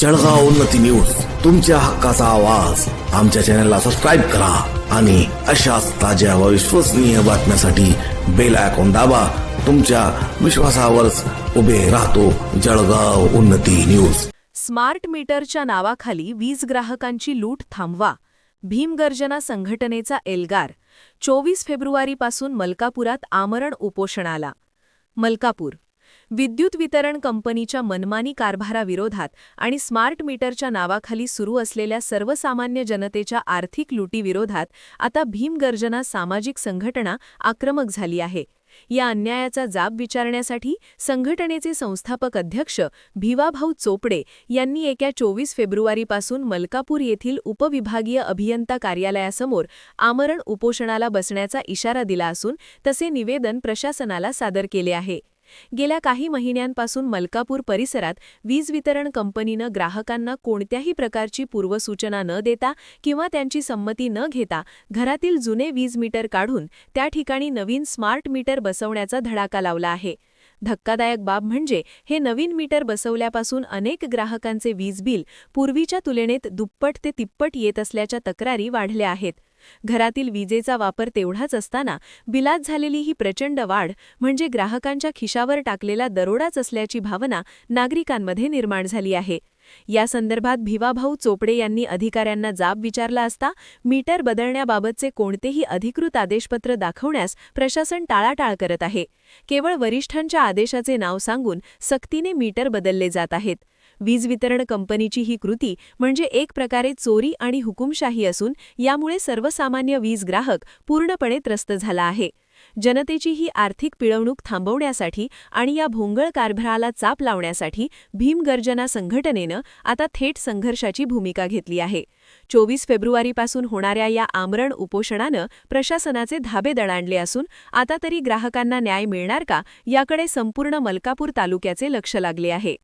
जळगाव उन्नती न्यूज, तुमच्या हक्काचा आवाज. आमच्या चॅनलला सबस्क्राईब करा आणि अशाच ताज्या व विश्वसनीय बातम्यांसाठी बेल आयकॉन दाबा. तुमच्या विश्वासावरच उभे राहतो जळगाव उन्नती न्यूज. स्मार्ट मीटरच्या नावाखाली वीज ग्राहकांची लूट थांबवा. भीमगर्जना संघटनेचा एल्गार. 24 फेब्रुवारीपासून मलकापुरात आमरण उपोषणाला. मलकापूर. विद्युत वितरण कंपनीच्या मनमानी कारभाराविरोधात आणि स्मार्ट मीटरच्या नावाखाली सुरू असलेल्या सर्वसामान्य जनतेच्या आर्थिक लुटीविरोधात आता भीमगर्जना सामाजिक संघटना आक्रमक झाली आहे. या अन्यायाचा जाब विचारण्यासाठी संघटनेचे संस्थापक अध्यक्ष भिवाभाऊ चोपडे यांनी येत्या 24 फेब्रुवारीपासून मलकापूर येथील उपविभागीय अभियंता कार्यालयासमोर आमरण उपोषणाला बसण्याचा इशारा दिला असून तसे निवेदन प्रशासनाला सादर केले आहे. गेल्या काही महिन्यांपासून मलकापूर परिसरात वीज वितरण कंपनीनं ग्राहकांना कोणत्याही प्रकारची पूर्वसूचना न देता किंवा त्यांची संमती न घेता घरातील जुने वीज मीटर काढून त्या ठिकाणी नवीन स्मार्ट मीटर बसवण्याचा धडाका लावला आहे. धक्कादायक बाब म्हणजे हे नवीन मीटर बसवल्यापासून अनेक ग्राहकांचे वीज बिल पूर्वीच्या तुलनेत दुप्पट ते तिप्पट येत असल्याच्या तक्रारी वाढल्या आहेत. घरातील विजेचा वापर तेवढाच असताना बिलात झालेली ही प्रचंड वाढ म्हणजे ग्राहकांच्या खिशावर टाकलेला दरोडाच असल्याची भावना नागरिकांमध्ये निर्माण झाली आहे. या संदर्भात भिवाभाऊ चोपडे यांनी अधिकाऱ्यांना जाब विचारला असता मीटर बदलण्याबाबतचे कोणतेही अधिकृत आदेशपत्र दाखवण्यास प्रशासन टाळाटाळ करत आहे. केवळ वरिष्ठांच्या आदेशाचे नाव सांगून सक्तीने मीटर बदलले जात आहेत. वीज वितरण कंपनीची ही कृती म्हणजे एक प्रकारे चोरी आणि हुकुमशाही असून यामुळे सर्वसामान्य वीज ग्राहक पूर्णपणे त्रस्त झाला आहे. जनतेची ही आर्थिक पिळवणूक थांबवण्यासाठी आणि या भोंगळ कारभाराला चाप लावण्यासाठी भीमगर्जना संघटनेनं आता थेट संघर्षाची भूमिका घेतली आहे. 24 फेब्रुवारीपासून होणाऱ्या या आमरण उपोषणानं प्रशासनाचे धाबे दणाणले असून आता तरी ग्राहकांना न्याय मिळणार का याकडे संपूर्ण मलकापूर तालुक्याचे लक्ष लागले आहे.